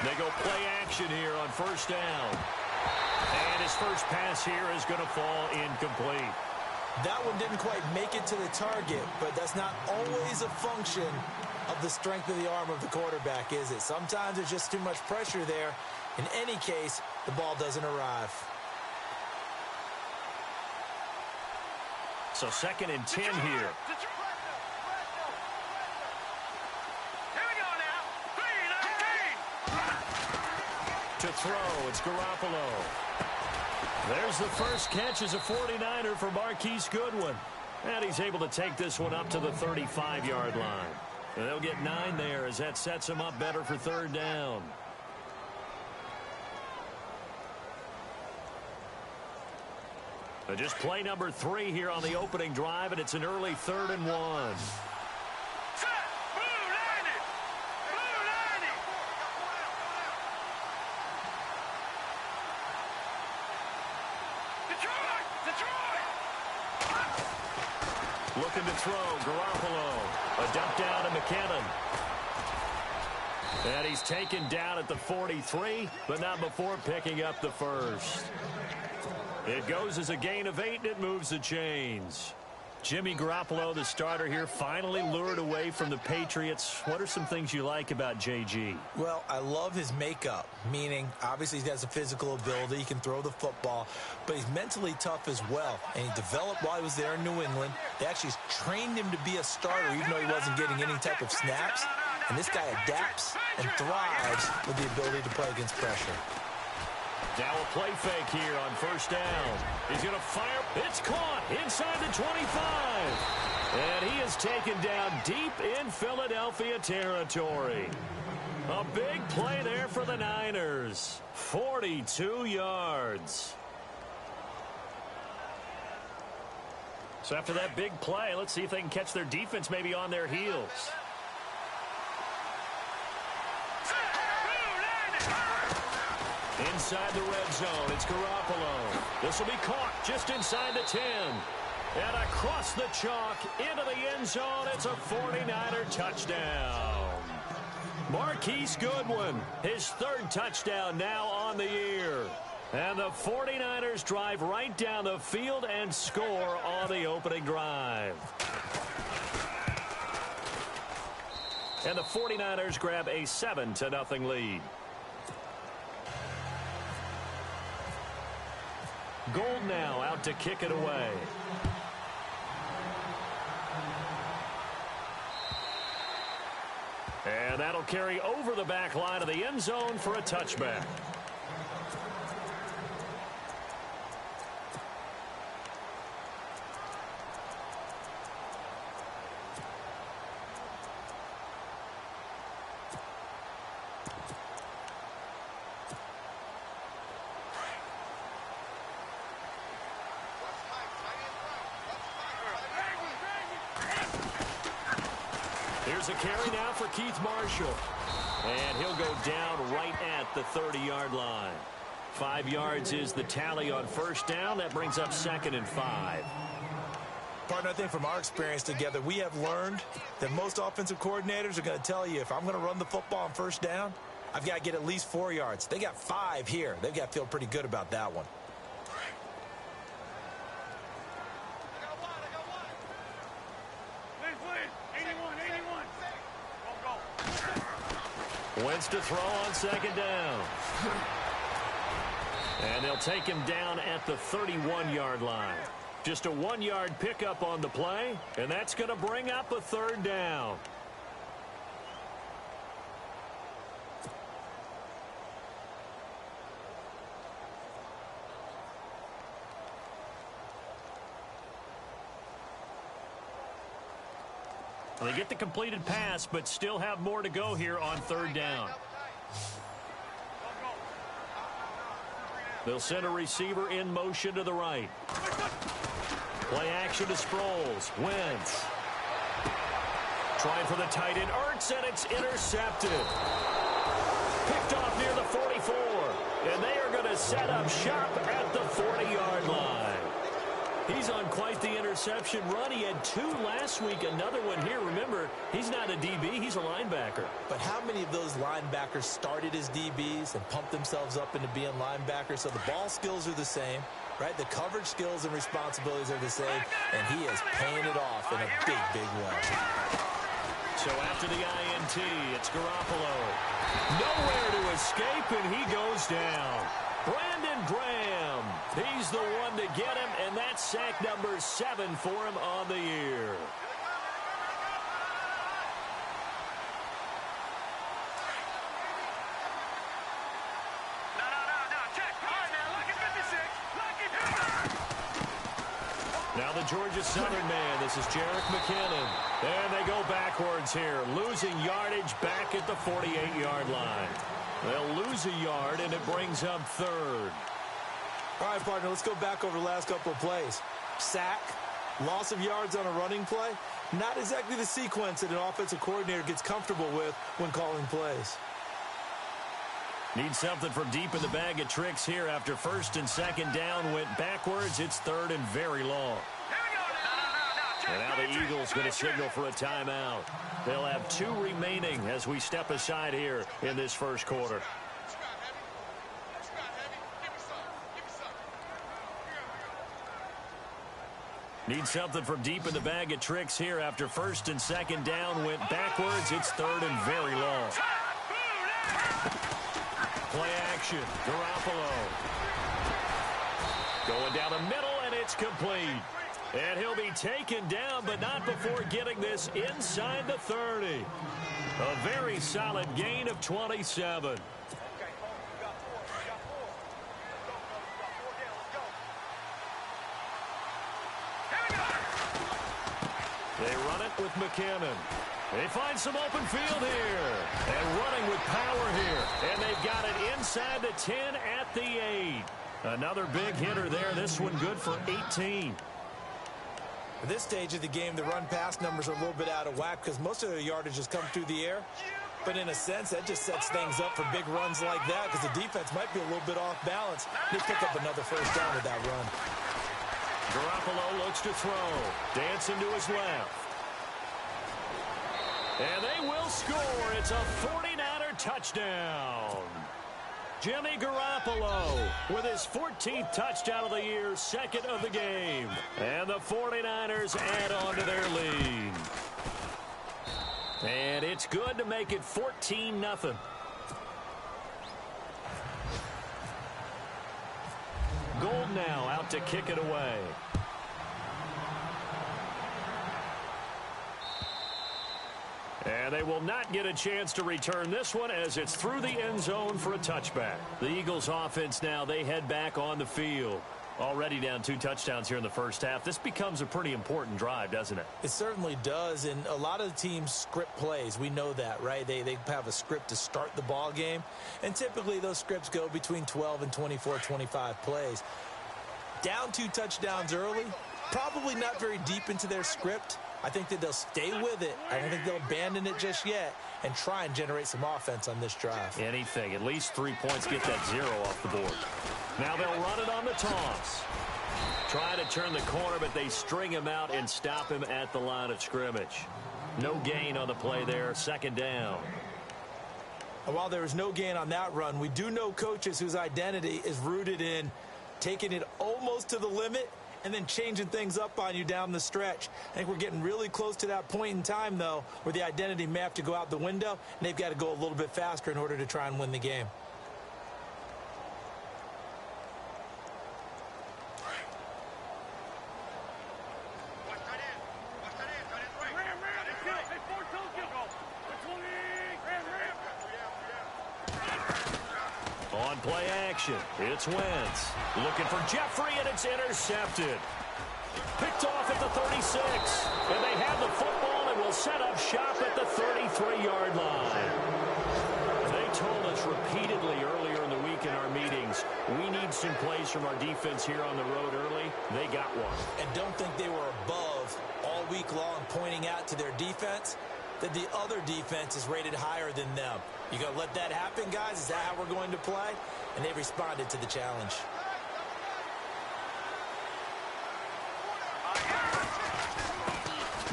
They go play action here on first down. And his first pass here is going to fall incomplete. That one didn't quite make it to the target, but that's not always a function of the strength of the arm of the quarterback, is it? Sometimes there's just too much pressure there. In any case, the ball doesn't arrive. So 2nd and 10 here. To throw, it's Garoppolo. There's the first catch as a 49er for Marquise Goodwin. And he's able to take this one up to the 35-yard line. And they'll get 9 there as that sets him up better for 3rd down. But just play number 3 here on the opening drive, and it's an early 3rd and 1. Looking to throw, Garoppolo. A dump down to McKinnon. And he's taken down at the 43, but not before picking up the first. It goes as a gain of 8, and it moves the chains. Jimmy Garoppolo, the starter here, finally lured away from the Patriots. What are some things you like about JG? Well, I love his makeup, meaning obviously he has a physical ability. He can throw the football, but he's mentally tough as well. And he developed while he was there in New England. They actually trained him to be a starter, even though he wasn't getting any type of snaps. And this guy adapts and thrives with the ability to play against pressure. Now a play fake here on first down. He's going to fire. It's caught inside the 25. And he is taken down deep in Philadelphia territory. A big play there for the Niners. 42 yards. So after that big play, let's see if they can catch their defense maybe on their heels. Inside the red zone, it's Garoppolo. This will be caught just inside the 10. And across the chalk, into the end zone, it's a 49er touchdown. Marquise Goodwin, his 3rd touchdown now on the year. And the 49ers drive right down the field and score on the opening drive. And the 49ers grab a 7-0 lead. Gold now out to kick it away. And that'll carry over the back line of the end zone for a touchback. Here's a carry now for Keith Marshall. And he'll go down right at the 30-yard line. 5 yards is the tally on first down. That brings up 2nd and 5. Partner, I think from our experience together, we have learned that most offensive coordinators are going to tell you, if I'm going to run the football on first down, I've got to get at least 4 yards. They got 5 here. They've got to feel pretty good about that one. Wentz to throw on 2nd down. And they'll take him down at the 31-yard line. Just a 1-yard pickup on the play, and that's going to bring up a 3rd down. They get the completed pass, but still have more to go here on 3rd down. They'll send a receiver in motion to the right. Play action to Sproles. Wentz. Trying for the tight end. Ertz, and it's intercepted. Picked off near the 44. And they are going to set up shop at the 40-yard line. He's on quite the interception run. He had 2 last week, another one here. Remember, he's not a DB, he's a linebacker. But how many of those linebackers started as DBs and pumped themselves up into being linebackers? So the ball skills are the same, right? The coverage skills and responsibilities are the same, and he is paying it off in a big, big way. So after the INT, it's Garoppolo. Nowhere to escape, and he goes down. Brandon Graham, he's the one to get him, and that's sack number 7 for him on the year. Now the Georgia Southern man, this is Jerick McKinnon. And they go backwards here, losing yardage back at the 48-yard line. They'll lose a yard, and it brings up 3rd. All right, partner, let's go back over the last couple of plays. Sack, loss of yards on a running play, not exactly the sequence that an offensive coordinator gets comfortable with when calling plays. Need something from deep in the bag of tricks here after 1st and 2nd down went backwards. It's 3rd and very long. And now the Eagles going to signal for a timeout. They'll have 2 remaining as we step aside here in this first quarter. Need something from deep in the bag of tricks here after 1st and 2nd down went backwards. It's 3rd and very long. Play action. Garoppolo. Going down the middle, and it's complete. And he'll be taken down, but not before getting this inside the 30. A very solid gain of 27. They run it with McKinnon. They find some open field here. And running with power here. And they've got it inside the 10 at the 8. Another big hitter there. This one good for 18. At this stage of the game, the run-pass numbers are a little bit out of whack because most of their yardage has come through the air. But in a sense, that just sets things up for big runs like that because the defense might be a little bit off balance. They pick up another 1st down with that run. Garoppolo looks to throw. Dancing to his left. And they will score. It's a 49er touchdown. Jimmy Garoppolo with his 14th touchdown of the year, 2nd of the game. And the 49ers add on to their lead. And it's good to make it 14-0. Gold now out to kick it away. And they will not get a chance to return this one as it's through the end zone for a touchback. The Eagles offense now, they head back on the field. Already down 2 touchdowns here in the first half. This becomes a pretty important drive, doesn't it? It certainly does, and a lot of the teams script plays. We know that, right? They have a script to start the ball game, and typically those scripts go between 12 and 24, 25 plays. Down 2 touchdowns early, probably not very deep into their script. I think that they'll stay with it. I don't think they'll abandon it just yet and try and generate some offense on this drive. Anything. At least 3 points, get that 0 off the board. Now they'll run it on the toss. Try to turn the corner, but they string him out and stop him at the line of scrimmage. No gain on the play there. 2nd down. And while there is no gain on that run, we do know coaches whose identity is rooted in taking it almost to the limit and then changing things up on you down the stretch. I think we're getting really close to that point in time, though, where the identity may have to go out the window, and they've got to go a little bit faster in order to try and win the game. On play action, it's Wentz. Looking for Jeffrey, and it's intercepted. Picked off at the 36. And they have the football and will set up shop at the 33-yard line. They told us repeatedly earlier in the week in our meetings, we need some plays from our defense here on the road early. They got one. And don't think they were above all week long pointing out to their defense that the other defense is rated higher than them. You going to let that happen, guys? Is that how we're going to play? And they responded to the challenge.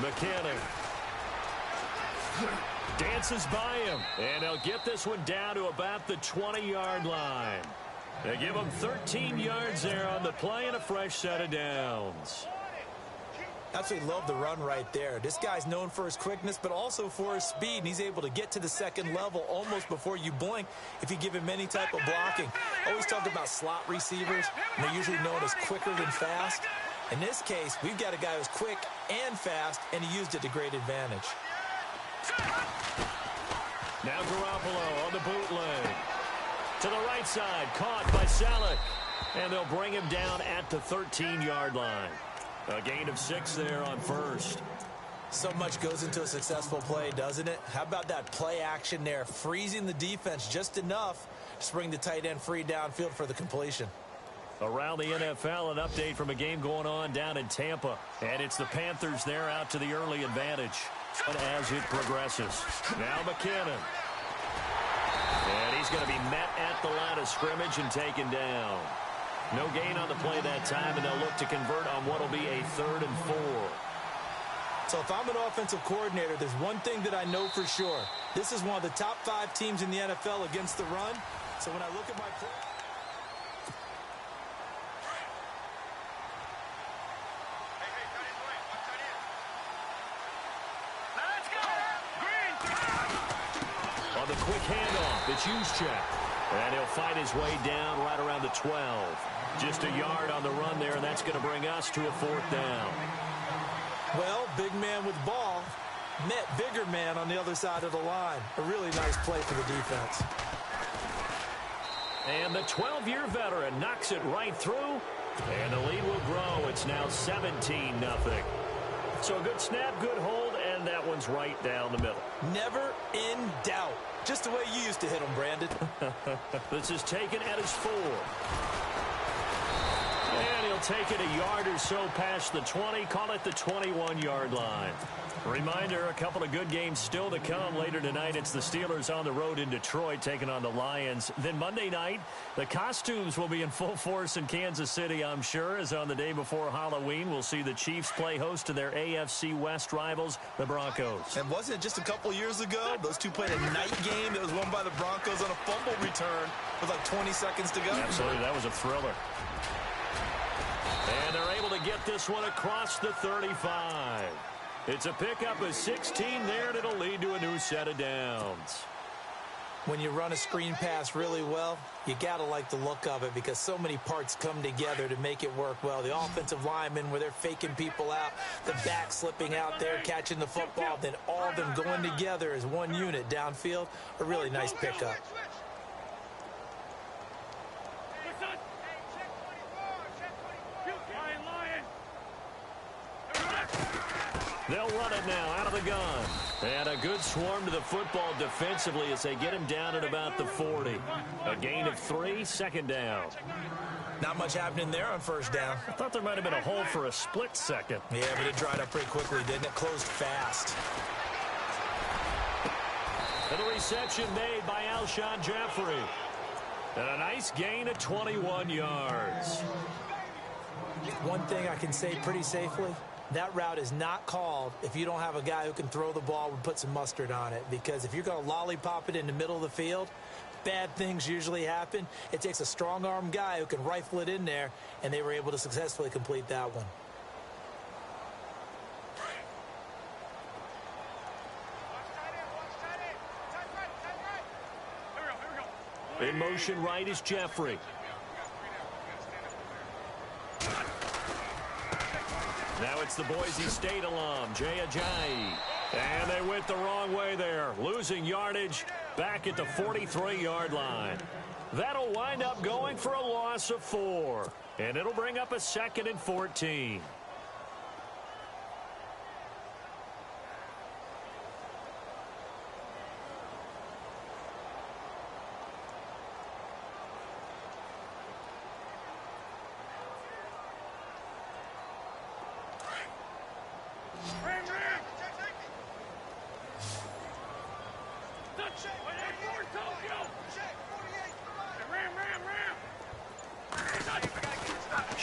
McKinnon dances by him, and they'll get this one down to about the 20-yard line. They give him 13 yards there on the play and a fresh set of downs. Absolutely love the run right there. This guy's known for his quickness, but also for his speed. And he's able to get to the second level almost before you blink if you give him any type of blocking. Always talk about slot receivers, and they're usually known as quicker than fast. In this case, we've got a guy who's quick and fast, and he used it to great advantage. Now Garoppolo on the bootleg. To the right side, caught by Salek. And they'll bring him down at the 13-yard line. A gain of 6 there on first. So much goes into a successful play, doesn't it? How about that play action there, freezing the defense just enough to bring the tight end free downfield for the completion. Around the NFL, an update from a game going on down in Tampa. And it's the Panthers there out to the early advantage as it progresses. Now McKinnon. And he's going to be met at the line of scrimmage and taken down. No gain on the play that time, and they'll look to convert on what will be a 3rd and 4. So if I'm an offensive coordinator, there's one thing that I know for sure. This is one of the top 5 teams in the NFL against the run. So when I look at my play... On the quick handoff, it's Juszczyk. And he'll fight his way down right around the 12. Just a yard on the run there, and that's going to bring us to a 4th down. Well, big man with ball met bigger man on the other side of the line. A really nice play for the defense. And the 12-year veteran knocks it right through, and the lead will grow. It's now 17-0. So a good snap, good hold, and that one's right down the middle. Never in doubt. Just the way you used to hit them, Brandon. This is taken at his 4. And he'll take it a yard or so past the 20, call it the 21-yard line. Reminder, a couple of good games still to come later tonight. It's the Steelers on the road in Detroit taking on the Lions. Then Monday night, the costumes will be in full force in Kansas City, I'm sure, as on the day before Halloween, we'll see the Chiefs play host to their AFC West rivals, the Broncos. And wasn't it just a couple years ago, those two played a night game that was won by the Broncos on a fumble return with like 20 seconds to go? Absolutely, that was a thriller. And they're able to get this one across the 35. It's a pickup of 16 there, and it'll lead to a new set of downs. When you run a screen pass really well, you got to like the look of it because so many parts come together to make it work well. The offensive linemen, where they're faking people out, the back slipping out there, catching the football, then all of them going together as one unit downfield. A really nice pickup. They'll run it now out of the gun. And a good swarm to the football defensively as they get him down at about the 40. A gain of 3, 2nd down. Not much happening there on 1st down. I thought there might have been a hole for a split second. Yeah, but it dried up pretty quickly, didn't it? Closed fast. And the reception made by Alshon Jeffrey. And a nice gain of 21 yards. One thing I can say pretty safely, that route is not called if you don't have a guy who can throw the ball and put some mustard on it. Because if you're going to lollipop it in the middle of the field, bad things usually happen. It takes a strong-arm guy who can rifle it in there, and they were able to successfully complete that one. In motion right is Jeffrey. Now it's the Boise State alum, Jay Ajayi. And they went the wrong way there, losing yardage back at the 43-yard line. That'll wind up going for a loss of 4. And it'll bring up a 2nd and 14.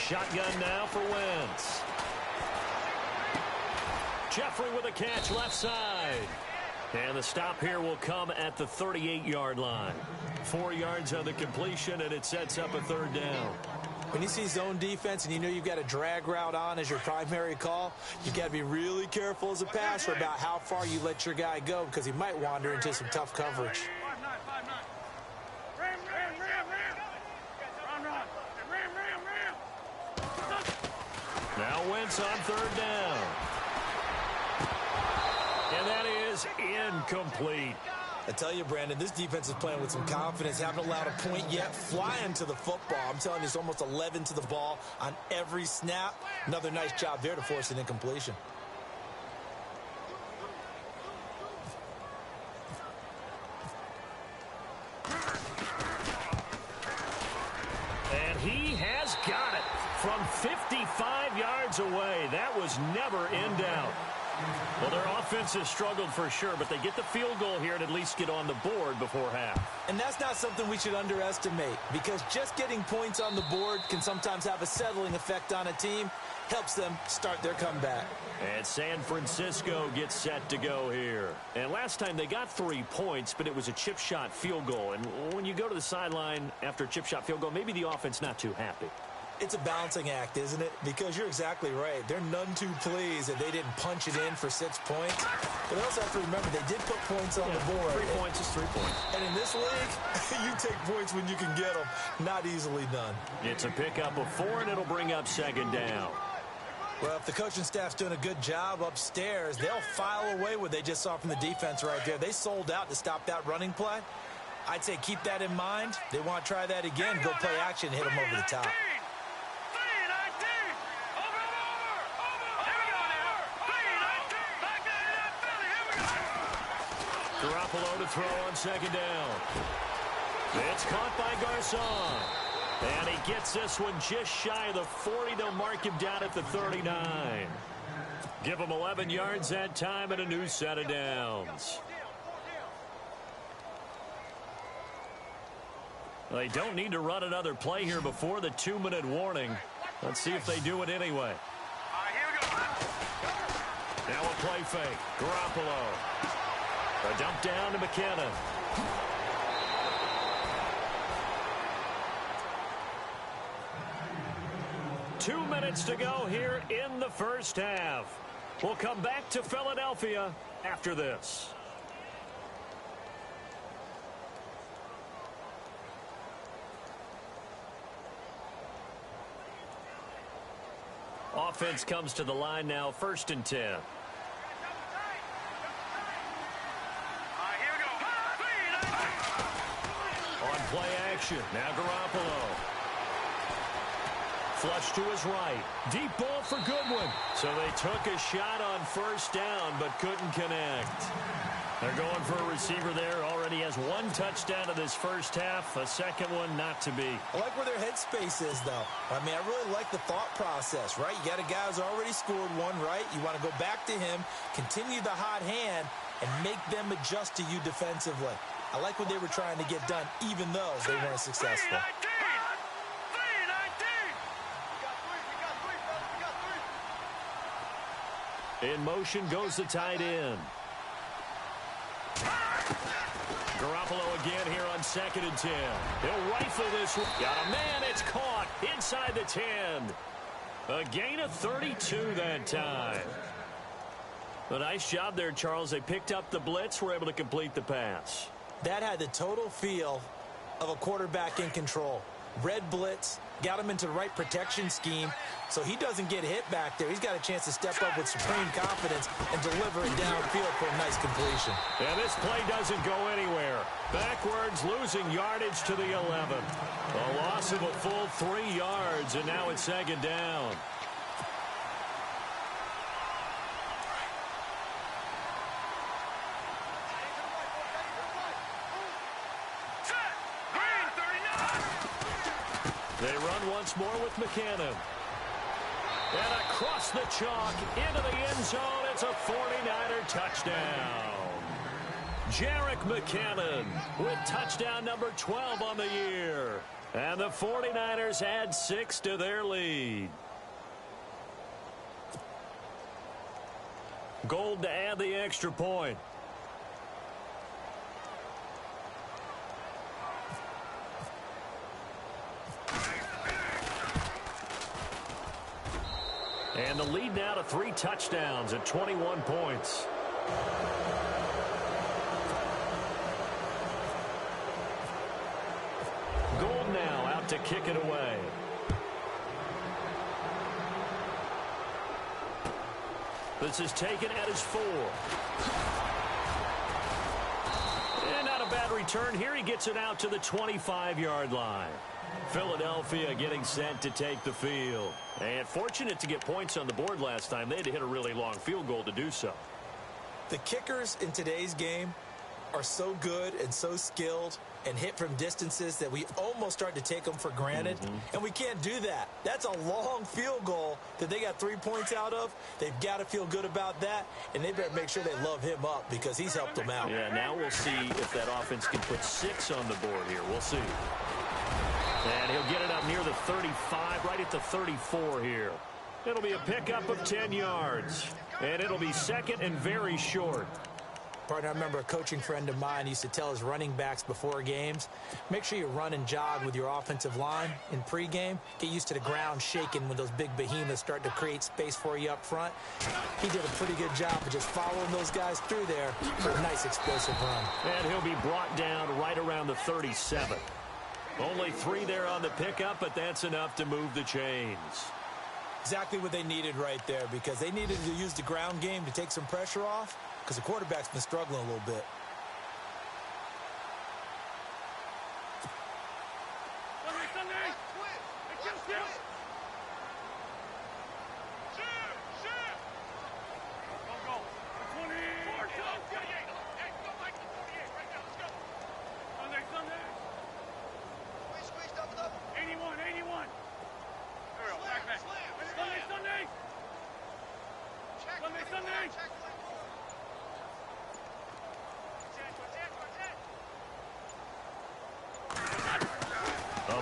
Shotgun now for Wentz. Jeffrey with a catch left side. And the stop here will come at the 38-yard line. 4 yards on the completion, and it sets up a third down. When you see zone defense and you know you've got a drag route on as your primary call, you've got to be really careful as a passer about how far you let your guy go because he might wander into some tough coverage. Now Wentz on third down. And that is incomplete. I tell you, Brandon, this defense is playing with some confidence. Haven't allowed a point yet. Flying to the football. I'm telling you, it's almost 11 to the ball on every snap. Another nice job there to force an incompletion. And he has got it from 55 yards away. That was never in doubt. Well, their offense has struggled for sure, but they get the field goal here and at least get on the board before half. And that's not something we should underestimate because just getting points on the board can sometimes have a settling effect on a team. Helps them start their comeback. And San Francisco gets set to go here. And last time they got 3 points, but it was a chip shot field goal. And when you go to the sideline after a chip shot field goal, maybe the offense not too happy. It's a balancing act, isn't it? Because you're exactly right. They're none too pleased that they didn't punch it in for 6 points. But they also have to remember they did put points on the board. 3 points is 3 points. And in this league, you take points when you can get them. Not easily done. It's a pickup of 4, and it'll bring up second down. Well, if the coaching staff's doing a good job upstairs, they'll file away what they just saw from the defense right there. They sold out to stop that running play. I'd say keep that in mind. They want to try that again. Go play action and hit them over the top. Garoppolo to throw on second down. It's caught by Garcon. And he gets this one just shy of the 40. They'll mark him down at the 39. Give him 11 yards that time and a new set of downs. They don't need to run another play here before the 2-minute warning. Let's see if they do it anyway. Now a play fake. Garoppolo. A dump down to McKinnon. Two minutes to go here in the first half. We'll come back to Philadelphia after this. Offense comes to the line now, 1st and 10. On play action, now Garoppolo. Flush to his right. Deep ball for Goodwin. So they took a shot on 1st down, but couldn't connect. They're going for a receiver there. Already has 1 touchdown in this first half. A second one not to be. I like where their headspace is, though. I mean, I really like the thought process, right? You got a guy who's already scored 1, right? You want to go back to him, continue the hot hand, and make them adjust to you defensively. I like what they were trying to get done, even though they weren't successful. In motion goes the tight end. Garoppolo again here on 2nd and 10. He'll rifle this one. Got a man. It's caught inside the 10. A gain of 32 that time. A nice job there, Charles. They picked up the blitz, were able to complete the pass. That had the total feel of a quarterback in control. Red blitz, got him into the right protection scheme, so he doesn't get hit back there. He's got a chance to step up with supreme confidence and deliver it downfield for a nice completion. And this play doesn't go anywhere. Backwards, losing yardage to the 11. A loss of a full 3 yards, and now it's 2nd down. They run once more with McKinnon. And across the chalk into the end zone. It's a 49er touchdown. Jerick McKinnon with touchdown number 12 on the year. And the 49ers add 6 to their lead. Gold to add the extra point. And the lead now to 3 touchdowns at 21 points. Gold now out to kick it away. This is taken at his 4. And not a bad return here. He gets it out to the 25-yard line. Philadelphia getting set to take the field. And fortunate to get points on the board last time. They had to hit a really long field goal to do so. The kickers in today's game are so good and so skilled and hit from distances that we almost start to take them for granted. And we can't do that. That's a long field goal that they got 3 points out of. They've got to feel good about that, and they better make sure they love him up because he's helped them out. Yeah, now we'll see if that offense can put 6 on the board here. We'll see. And he'll get it up near the 35, right at the 34 here. It'll be a pickup of 10 yards. And it'll be second and very short. Partner, I remember a coaching friend of mine used to tell his running backs before games, make sure you run and jog with your offensive line in pregame. Get used to the ground shaking when those big behemoths start to create space for you up front. He did a pretty good job of just following those guys through there for a nice explosive run. And he'll be brought down right around the 37. Only 3 there on the pickup, but that's enough to move the chains. Exactly what they needed right there because they needed to use the ground game to take some pressure off because the quarterback's been struggling a little bit.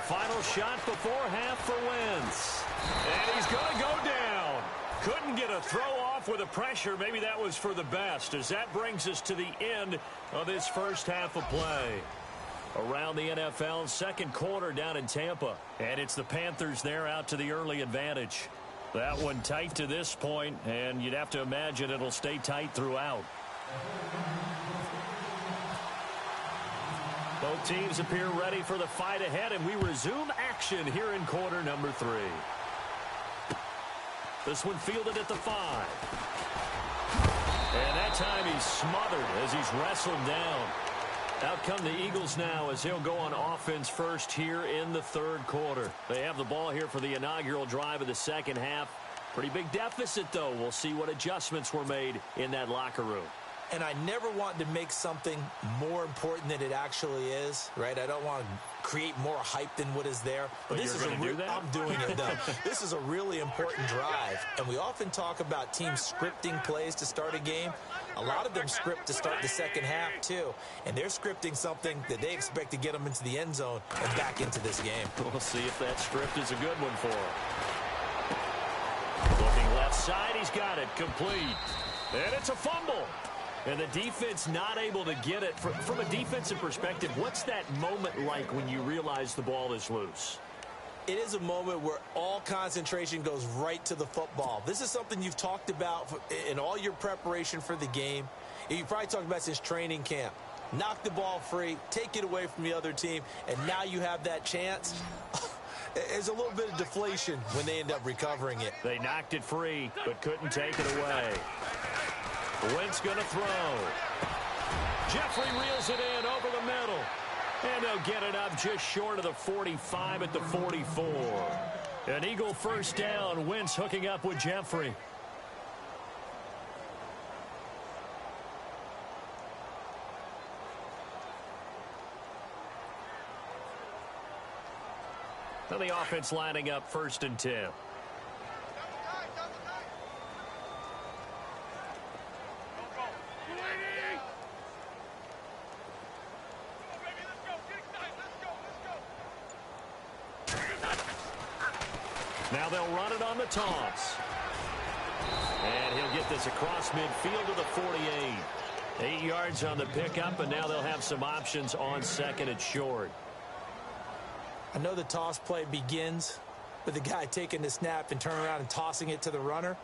Final shot before half for Wentz. And he's going to go down. Couldn't get a throw off with the pressure. Maybe that was for the best, as that brings us to the end of this first half of play. Around the NFL, second quarter down in Tampa. And it's the Panthers there out to the early advantage. That one tight to this point, and you'd have to imagine it'll stay tight throughout. Both teams appear ready for the fight ahead, and we resume action here in quarter number 3. This one fielded at the 5. And that time he's smothered as he's wrestled down. Out come the Eagles now as he'll go on offense first here in the third quarter. They have the ball here for the inaugural drive of the second half. Pretty big deficit, though. We'll see what adjustments were made in that locker room. And I never want to make something more important than it actually is, right? I don't want to create more hype than what is there. But this is I'm doing it, though. This is a really important drive. And we often talk about teams scripting plays to start a game. A lot of them script to start the second half, too. And they're scripting something that they expect to get them into the end zone and back into this game. We'll see if that script is a good one for him. Looking left side, he's got it complete. And it's a fumble. And the defense not able to get it. From a defensive perspective, what's that moment like when you realize the ball is loose? It is a moment where all concentration goes right to the football. This is something you've talked about in all your preparation for the game. You probably talked about since training camp. Knock the ball free, take it away from the other team, and now you have that chance. There's a little bit of deflation when they end up recovering it. They knocked it free, but couldn't take it away. Wentz going to throw. Jeffrey reels it in over the middle. And they'll get it up just short of the 45 at the 44. An Eagle first down. Wentz hooking up with Jeffrey. Now the offense lining up first and 10. Now they'll run it on the toss. And he'll get this across midfield to the 48. 8 yards on the pickup, and now they'll have some options on second and short. I know the toss play begins with the guy taking the snap and turning around and tossing it to the runner.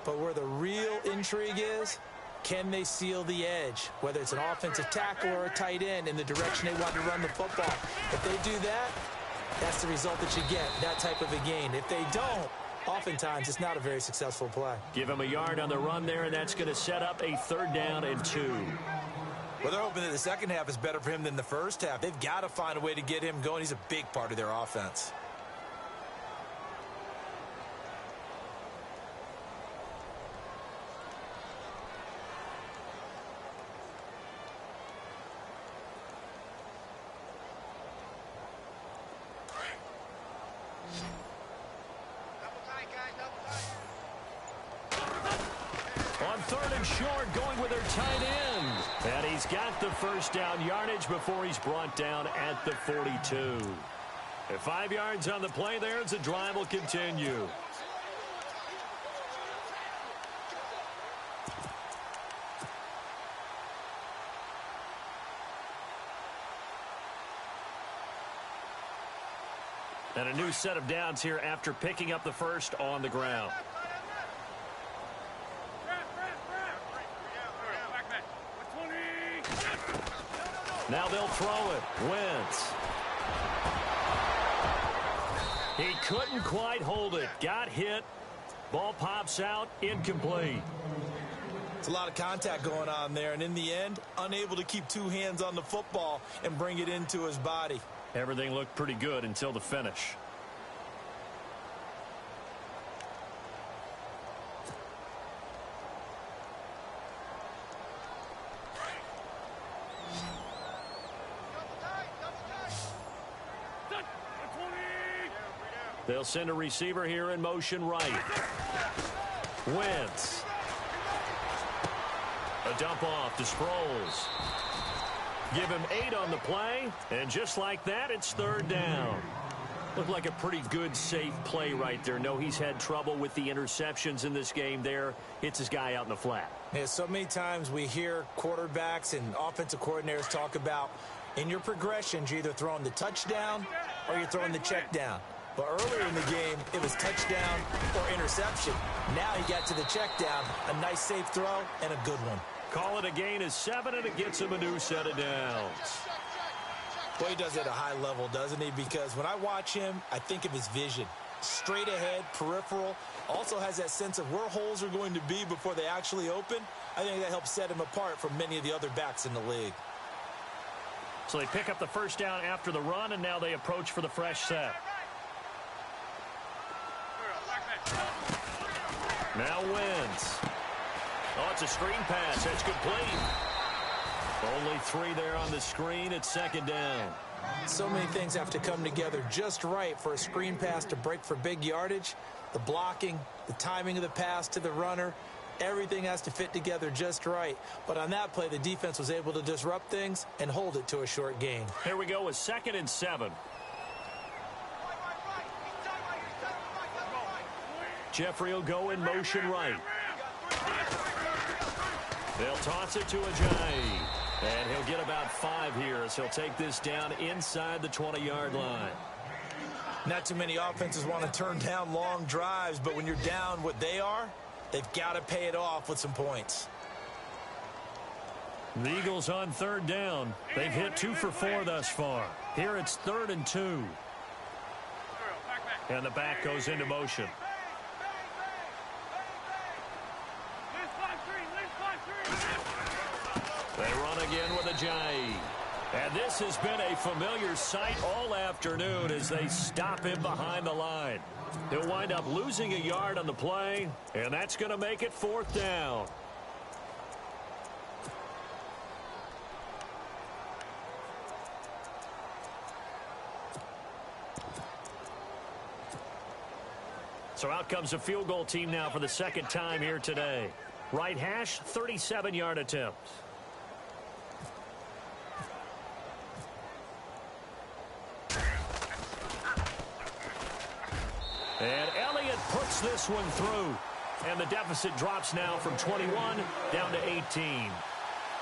But where the real intrigue is, can they seal the edge, whether it's an offensive tackle or a tight end in the direction they want to run the football? If they do that, that's the result that you get, that type of a gain. If they don't, oftentimes it's not a very successful play. Give him a yard on the run there, and that's going to set up a 3rd down and 2. Well, they're hoping that the second half is better for him than the first half. They've got to find a way to get him going. He's a big part of their offense. On 3rd and short, going with their tight end. And he's got the first down yardage before he's brought down at the 42. At 5 yards on the play there, as the drive will continue. And a new set of downs here after picking up the first on the ground. Now they'll throw it. Wentz. He couldn't quite hold it. Got hit. Ball pops out. Incomplete. It's a lot of contact going on there, and in the end, unable to keep 2 hands on the football and bring it into his body. Everything looked pretty good until the finish. They'll send a receiver here in motion right. Wentz. A dump off to Sproles. Give him 8 on the play, and just like that, it's 3rd down. Looked like a pretty good, safe play right there. No, he's had trouble with the interceptions in this game there. Hits his guy out in the flat. Yeah, so many times we hear quarterbacks and offensive coordinators talk about in your progressions, you're either throwing the touchdown or you're throwing the check down. But earlier in the game, it was touchdown or interception. Now he got to the check down, a nice safe throw, and a good one. Call it a gain of 7, and it gets him a new set of downs. Boy, he does it at a high level, doesn't he? Because when I watch him, I think of his vision. Straight ahead, peripheral, also has that sense of where holes are going to be before they actually open. I think that helps set him apart from many of the other backs in the league. So they pick up the first down after the run, and now they approach for the fresh set. Now Wentz. Oh, it's a screen pass. That's complete. Only 3 there on the screen. It's 2nd down. So many things have to come together just right for a screen pass to break for big yardage. The blocking, the timing of the pass to the runner, everything has to fit together just right. But on that play, the defense was able to disrupt things and hold it to a short gain. Here we go with 2nd and 7. Jeffrey will go in motion right. They'll toss it to Ajayi. And he'll get about 5 here as he'll take this down inside the 20-yard line. Not too many offenses want to turn down long drives, but when you're down what they are, they've got to pay it off with some points. The Eagles on 3rd down. They've hit 2 for 4 thus far. Here it's 3rd and 2. And the back goes into motion. They run again with Ajayi. And this has been a familiar sight all afternoon as they stop him behind the line. He'll wind up losing a yard on the play, and that's going to make it 4th down. So out comes a field goal team now for the 2nd time here today. Right hash, 37-yard attempt. And Elliott puts this one through. And the deficit drops now from 21 down to 18.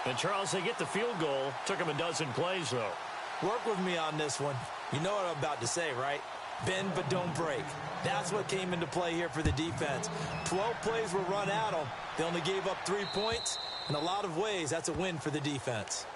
And, Charles, they get the field goal. Took them a dozen plays, though. Work with me on this one. You know what I'm about to say, right? Bend but don't break. That's what came into play here for the defense. 12 plays were run at them. They only gave up 3 points. In a lot of ways, that's a win for the defense.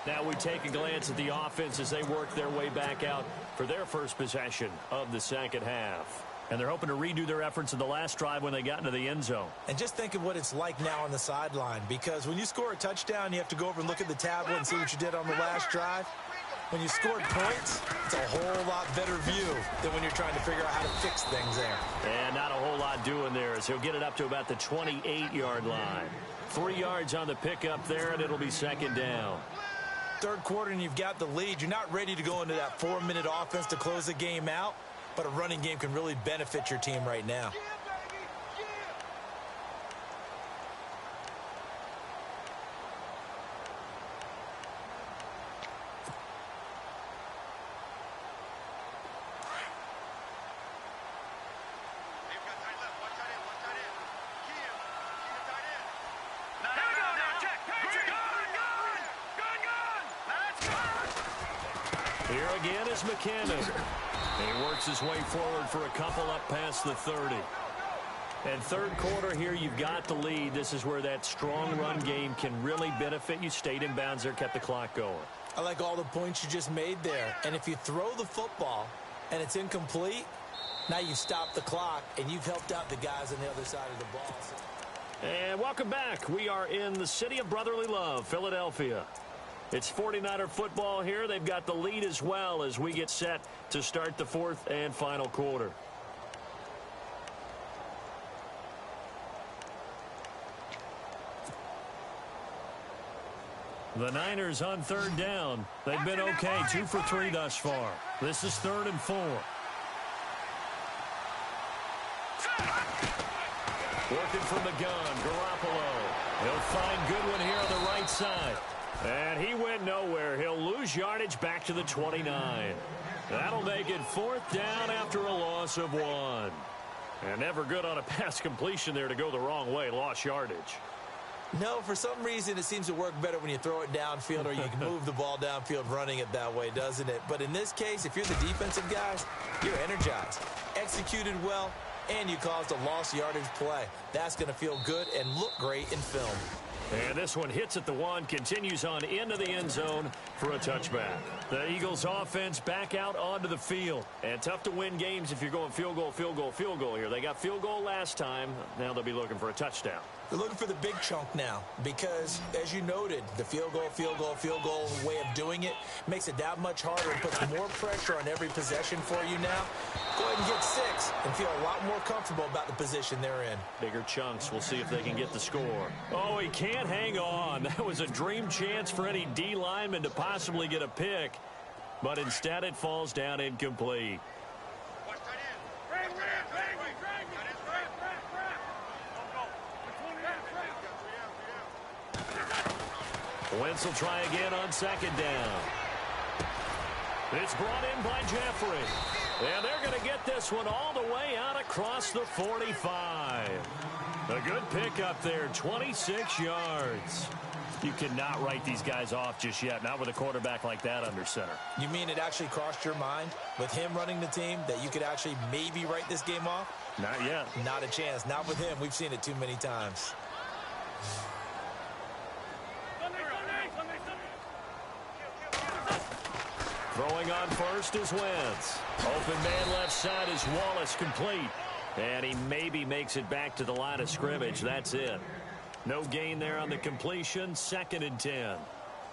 Now we take a glance at the offense as they work their way back out for their first possession of the second half. And they're hoping to redo their efforts in the last drive when they got into the end zone. And just think of what it's like now on the sideline, because when you score a touchdown, you have to go over and look at the tablet and see what you did on the last drive. When you scored points, it's a whole lot better view than when you're trying to figure out how to fix things there. And not a whole lot doing there, as he'll get it up to about the 28-yard line. 3 yards on the pickup there, and it'll be second down. Third quarter, and you've got the lead. You're not ready to go into that 4-minute offense to close the game out. But a running game can really benefit your team right now. Here again is McKinnon. He works his way forward for a couple up past the 30. And third quarter here, you've got the lead. This is where that strong run game can really benefit you. Stayed in bounds there, kept the clock going. I like all the points you just made there. And if you throw the football and it's incomplete, now you've stopped the clock and you've helped out the guys on the other side of the ball. And welcome back. We are in the city of brotherly love, Philadelphia. It's 49er football here. They've got the lead as well as we get set to start the fourth and final quarter. The Niners on third down. They've been okay, 2 for 3 thus far. This is 3rd and 4. Working from the gun, Garoppolo. He'll find Goodwin here on the right side. And he went nowhere. He'll lose yardage back to the 29. That'll make it 4th down after a loss of 1. And never good on a pass completion there to go the wrong way. Lost yardage. No, for some reason it seems to work better when you throw it downfield or you can move the ball downfield running it that way, doesn't it? But in this case, if you're the defensive guys, you're energized, executed well, and you caused a lost yardage play. That's going to feel good and look great in film. And this one hits at the 1, continues on into the end zone for a touchback. The Eagles offense back out onto the field. And tough to win games if you're going field goal, field goal, field goal here. They got field goal last time. Now they'll be looking for a touchdown. They're looking for the big chunk now because, as you noted, the field goal way of doing it makes it that much harder and puts more pressure on every possession for you now. Go ahead and get 6 and feel a lot more comfortable about the position they're in. Bigger chunks. We'll see if they can get the score. Oh, he can't hang on. That was a dream chance for any D lineman to possibly get a pick, but instead it falls down incomplete. Wentz will try again on 2nd down. It's brought in by Jeffrey. And they're going to get this one all the way out across the 45. A good pickup there, 26 yards. You cannot write these guys off just yet, not with a quarterback like that under center. You mean it actually crossed your mind with him running the team that you could actually maybe write this game off? Not yet. Not a chance. Not with him. We've seen it too many times. Throwing on first is Wentz. Open man left side is Wallace, complete. And he maybe makes it back to the line of scrimmage. That's it. No gain there on the completion. 2nd and 10.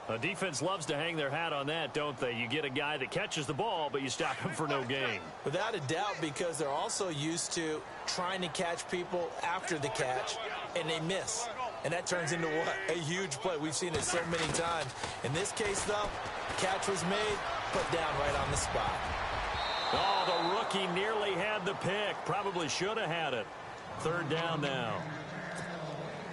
A defense loves to hang their hat on that, don't they? You get a guy that catches the ball, but you stop him for no gain. Without a doubt, because they're also used to trying to catch people after the catch, and they miss. And that turns into what? A huge play. We've seen it so many times. In this case, though, catch was made, put down right on the spot. Oh, the rookie nearly had the pick. Probably should have had it. 3rd down now.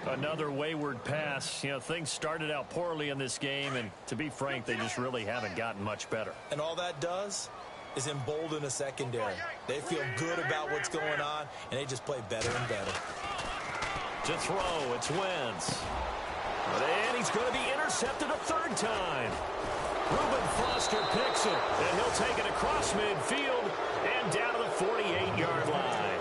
Another wayward pass. You know, things started out poorly in this game, and to be frank, they just really haven't gotten much better. And all that does is embolden a secondary. They feel good about what's going on, and they just play better and better. To throw, it's Wentz. And he's going to be intercepted a third time. Reuben Foster picks it, and he'll take it across midfield and down to the 48-yard line.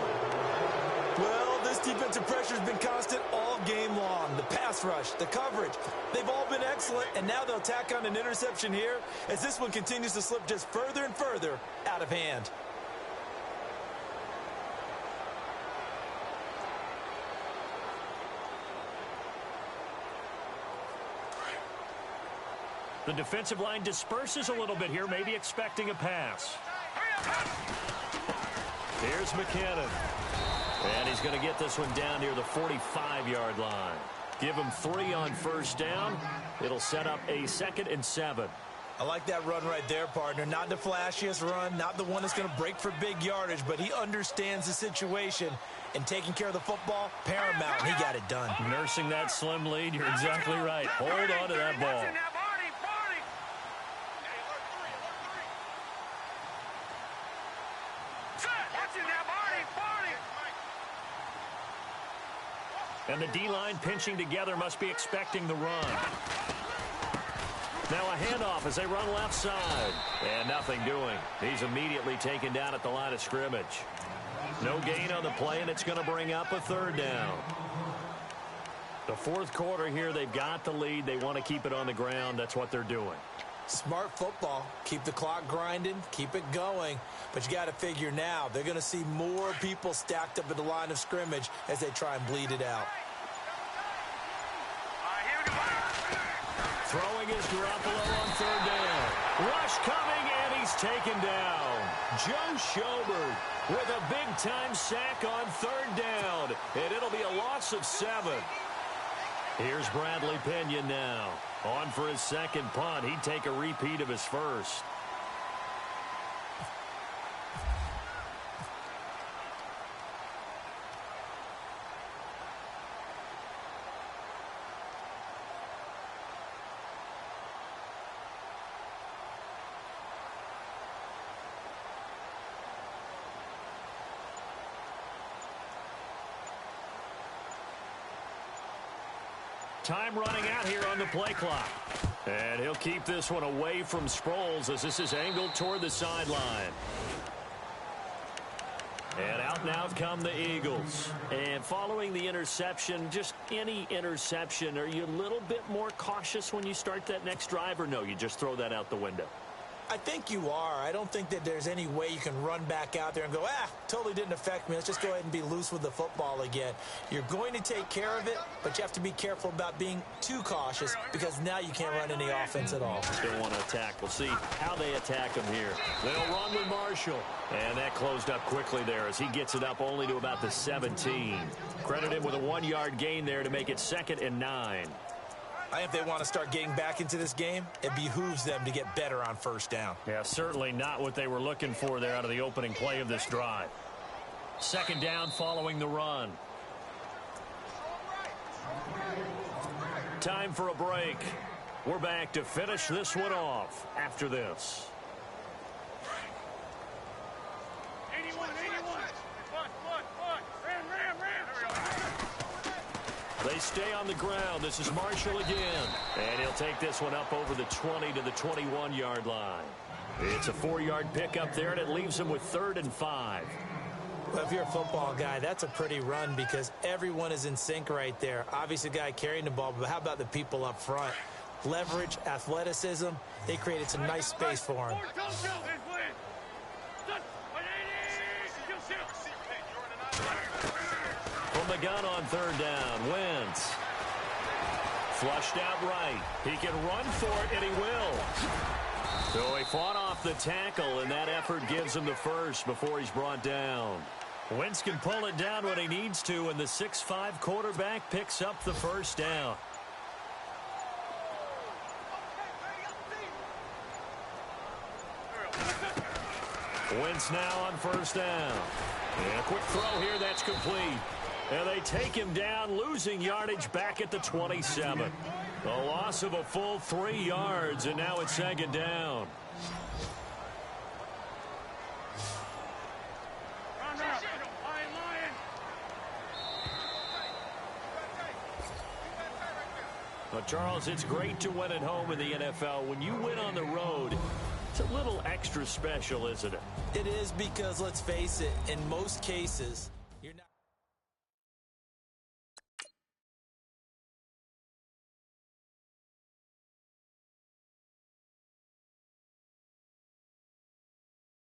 Well, this defensive pressure has been constant all game long. The pass rush, the coverage, they've all been excellent, and now they'll tack on an interception here as this one continues to slip just further and further out of hand. The defensive line disperses a little bit here, maybe expecting a pass. Here's McKinnon. And he's going to get this one down near the 45-yard line. Give him 3 on first down. It'll set up a 2nd and 7. I like that run right there, partner. Not the flashiest run, not the one that's going to break for big yardage, but he understands the situation, and taking care of the football, paramount. He got it done. Nursing that slim lead, you're exactly right. Hold on to that ball. And the D-line pinching together must be expecting the run. Now a handoff as they run left side. And nothing doing. He's immediately taken down at the line of scrimmage. No gain on the play, and it's going to bring up a 3rd down. The 4th quarter here, they've got the lead. They want to keep it on the ground. That's what they're doing. Smart football. Keep the clock grinding. Keep it going. But you got to figure now, they're going to see more people stacked up at the line of scrimmage as they try and bleed it out. Throwing is Garoppolo on 3rd down. Rush coming, and he's taken down. Joe Schobert with a big-time sack on 3rd down. And it'll be a loss of 7. Here's Bradley Pinion now. On for his 2nd punt. He'd take a repeat of his first. Time running out here on the play clock. And he'll keep this one away from Sproles as this is angled toward the sideline. And out now come the Eagles. And following the interception, just any interception, are you a little bit more cautious when you start that next drive, or no, you just throw that out the window? I think you are. I don't think that there's any way you can run back out there and go, totally didn't affect me. Let's just go ahead and be loose with the football again. You're going to take care of it, but you have to be careful about being too cautious because now you can't run any offense at all. Still want to attack. We'll see how they attack him here. They'll run with Marshall. And that closed up quickly there as he gets it up only to about the 17. Credit him with a 1-yard gain there to make it 2nd and 9. I think if they want to start getting back into this game, it behooves them to get better on first down. Yeah, certainly not what they were looking for there out of the opening play of this drive. 2nd down following the run. Time for a break. We're back to finish this one off after this. 81. They stay on the ground. This is Marshall again. And he'll take this one up over the 20 to the 21-yard line. It's a 4-yard pickup there, and it leaves him with 3rd and 5. Well, if you're a football guy, that's a pretty run because everyone is in sync right there. Obviously, the guy carrying the ball, but how about the people up front? Leverage, athleticism, they created some nice space for him. From the gun on 3rd down, Wentz. Flushed out right. He can run for it, and he will. So he fought off the tackle, and that effort gives him the first before he's brought down. Wentz can pull it down when he needs to, and the 6'5" quarterback picks up the first down. Wentz now on 1st down. And a quick throw here, that's complete. And they take him down, losing yardage back at the 27. A loss of a full 3 yards, and now it's 2nd down. Well, Charles, it's great to win at home in the NFL. When you win on the road, it's a little extra special, isn't it? It is because, let's face it, in most cases,